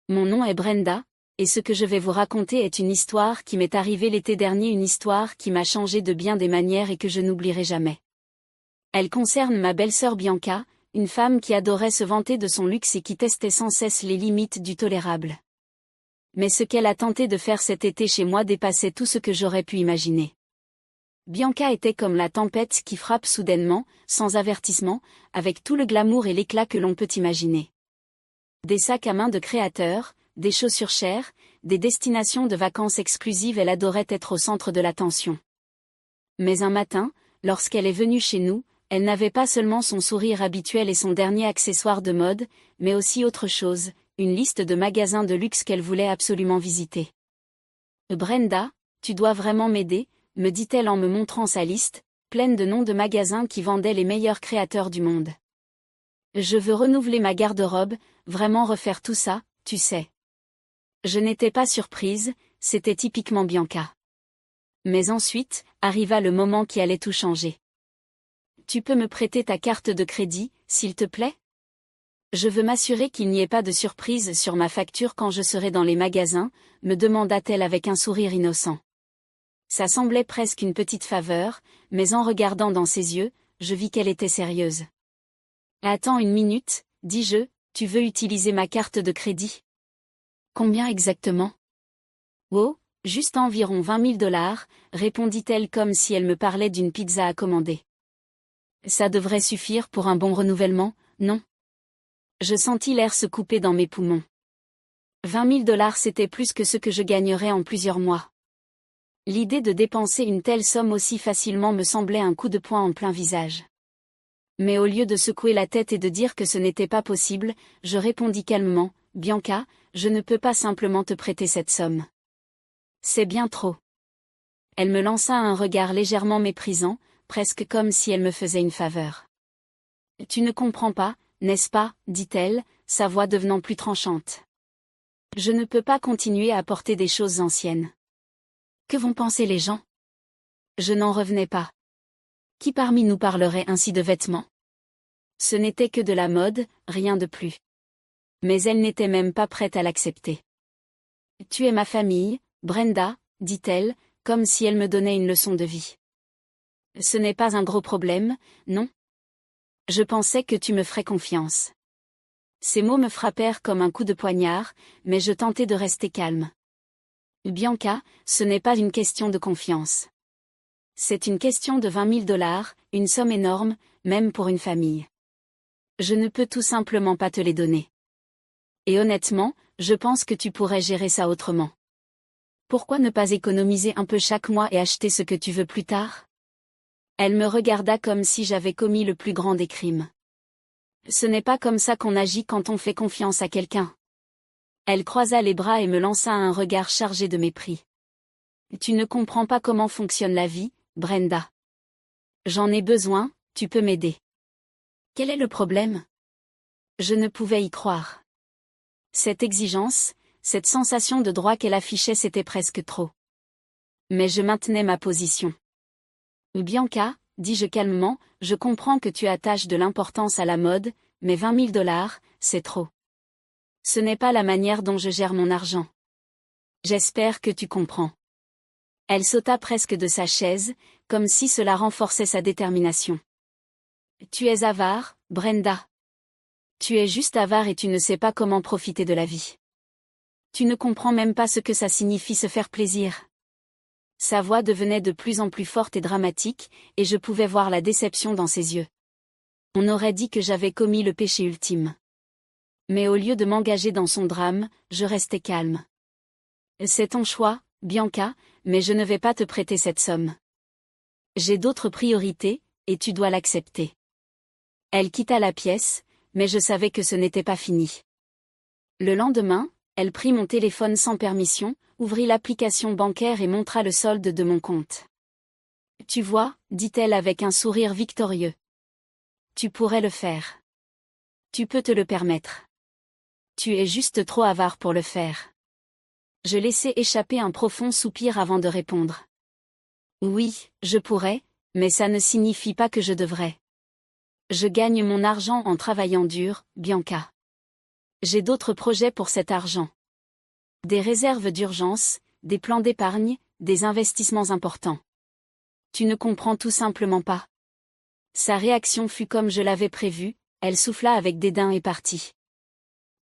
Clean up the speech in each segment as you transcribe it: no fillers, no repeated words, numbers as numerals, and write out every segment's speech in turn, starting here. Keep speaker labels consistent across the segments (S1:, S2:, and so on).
S1: Mon nom est Brenda, et ce que je vais vous raconter est une histoire qui m'est arrivée l'été dernier, une histoire qui m'a changé de bien des manières et que je n'oublierai jamais. Elle concerne ma belle-sœur Bianca, une femme qui adorait se vanter de son luxe et qui testait sans cesse les limites du tolérable. Mais ce qu'elle a tenté de faire cet été chez moi dépassait tout ce que j'aurais pu imaginer. Bianca était comme la tempête qui frappe soudainement, sans avertissement, avec tout le glamour et l'éclat que l'on peut imaginer. Des sacs à main de créateurs, des chaussures chères, des destinations de vacances exclusives, elle adorait être au centre de l'attention. Mais un matin, lorsqu'elle est venue chez nous, elle n'avait pas seulement son sourire habituel et son dernier accessoire de mode, mais aussi autre chose, une liste de magasins de luxe qu'elle voulait absolument visiter. « Brenda, tu dois vraiment m'aider », me dit-elle en me montrant sa liste, pleine de noms de magasins qui vendaient les meilleurs créateurs du monde. « Je veux renouveler ma garde-robe, vraiment refaire tout ça, tu sais. » Je n'étais pas surprise, c'était typiquement Bianca. Mais ensuite, arriva le moment qui allait tout changer. « Tu peux me prêter ta carte de crédit, s'il te plaît ? Je veux m'assurer qu'il n'y ait pas de surprise sur ma facture quand je serai dans les magasins, » me demanda-t-elle avec un sourire innocent. Ça semblait presque une petite faveur, mais en regardant dans ses yeux, je vis qu'elle était sérieuse. « Attends une minute, dis-je, tu veux utiliser ma carte de crédit ? Combien exactement ? Oh, juste environ 20 000 $, répondit-elle comme si elle me parlait d'une pizza à commander. Ça devrait suffire pour un bon renouvellement, non ? Je sentis l'air se couper dans mes poumons. 20 000 $, c'était plus que ce que je gagnerais en plusieurs mois. L'idée de dépenser une telle somme aussi facilement me semblait un coup de poing en plein visage. Mais au lieu de secouer la tête et de dire que ce n'était pas possible, je répondis calmement, « Bianca, je ne peux pas simplement te prêter cette somme. C'est bien trop. » Elle me lança un regard légèrement méprisant, presque comme si elle me faisait une faveur. « Tu ne comprends pas, n'est-ce pas ?» dit-elle, sa voix devenant plus tranchante. « Je ne peux pas continuer à porter des choses anciennes. Que vont penser les gens ? » Je n'en revenais pas. Qui parmi nous parlerait ainsi de vêtements ? Ce n'était que de la mode, rien de plus. Mais elle n'était même pas prête à l'accepter. « Tu es ma famille, Brenda, » dit-elle, comme si elle me donnait une leçon de vie. « Ce n'est pas un gros problème, non ? Je pensais que tu me ferais confiance. » Ces mots me frappèrent comme un coup de poignard, mais je tentai de rester calme. « Bianca, ce n'est pas une question de confiance. C'est une question de 20 000 $, une somme énorme, même pour une famille. Je ne peux tout simplement pas te les donner. Et honnêtement, je pense que tu pourrais gérer ça autrement. Pourquoi ne pas économiser un peu chaque mois et acheter ce que tu veux plus tard ? » Elle me regarda comme si j'avais commis le plus grand des crimes. « Ce n'est pas comme ça qu'on agit quand on fait confiance à quelqu'un. » Elle croisa les bras et me lança un regard chargé de mépris. « Tu ne comprends pas comment fonctionne la vie, Brenda. J'en ai besoin, tu peux m'aider. » Quel est le problème ? Je ne pouvais y croire. Cette exigence, cette sensation de droit qu'elle affichait, c'était presque trop. Mais je maintenais ma position. « Bianca, » dis-je calmement, « je comprends que tu attaches de l'importance à la mode, mais 20 000 $, c'est trop. Ce n'est pas la manière dont je gère mon argent. J'espère que tu comprends. » Elle sauta presque de sa chaise, comme si cela renforçait sa détermination. « Tu es avare, Brenda. Tu es juste avare et tu ne sais pas comment profiter de la vie. Tu ne comprends même pas ce que ça signifie se faire plaisir. » Sa voix devenait de plus en plus forte et dramatique, et je pouvais voir la déception dans ses yeux. On aurait dit que j'avais commis le péché ultime. Mais au lieu de m'engager dans son drame, je restais calme. « C'est ton choix, Bianca, mais je ne vais pas te prêter cette somme. J'ai d'autres priorités, et tu dois l'accepter. » Elle quitta la pièce, mais je savais que ce n'était pas fini. Le lendemain, elle prit mon téléphone sans permission, ouvrit l'application bancaire et montra le solde de mon compte. « Tu vois, » dit-elle avec un sourire victorieux. « Tu pourrais le faire. Tu peux te le permettre. Tu es juste trop avare pour le faire. » Je laissai échapper un profond soupir avant de répondre. « Oui, je pourrais, mais ça ne signifie pas que je devrais. Je gagne mon argent en travaillant dur, Bianca. J'ai d'autres projets pour cet argent. Des réserves d'urgence, des plans d'épargne, des investissements importants. Tu ne comprends tout simplement pas. Sa réaction fut comme je l'avais prévu, elle souffla avec dédain et partit.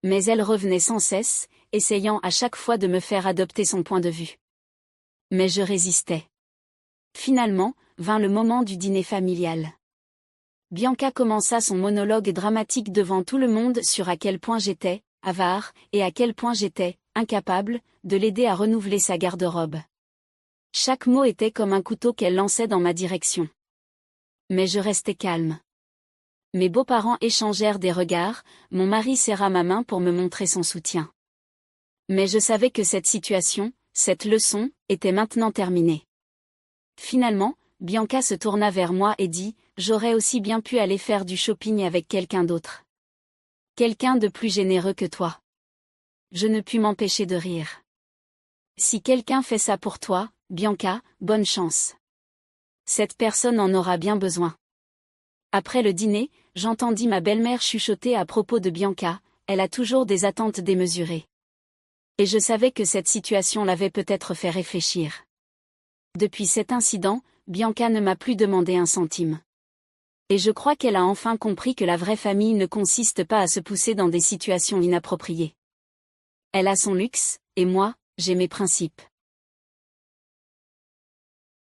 S1: Mais elle revenait sans cesse, essayant à chaque fois de me faire adopter son point de vue. Mais je résistais. Finalement, vint le moment du dîner familial. Bianca commença son monologue dramatique devant tout le monde sur à quel point j'étais avare, et à quel point j'étais incapable de l'aider à renouveler sa garde-robe. Chaque mot était comme un couteau qu'elle lançait dans ma direction. Mais je restais calme. Mes beaux-parents échangèrent des regards, mon mari serra ma main pour me montrer son soutien. Mais je savais que cette situation, cette leçon, était maintenant terminée. Finalement, Bianca se tourna vers moi et dit « J'aurais aussi bien pu aller faire du shopping avec quelqu'un d'autre. Quelqu'un de plus généreux que toi. » Je ne pus m'empêcher de rire. Si quelqu'un fait ça pour toi, Bianca, bonne chance. Cette personne en aura bien besoin. Après le dîner, j'entendis ma belle-mère chuchoter à propos de Bianca, elle a toujours des attentes démesurées. Et je savais que cette situation l'avait peut-être fait réfléchir. Depuis cet incident, Bianca ne m'a plus demandé un centime. Et je crois qu'elle a enfin compris que la vraie famille ne consiste pas à se pousser dans des situations inappropriées. Elle a son luxe, et moi, j'ai mes principes.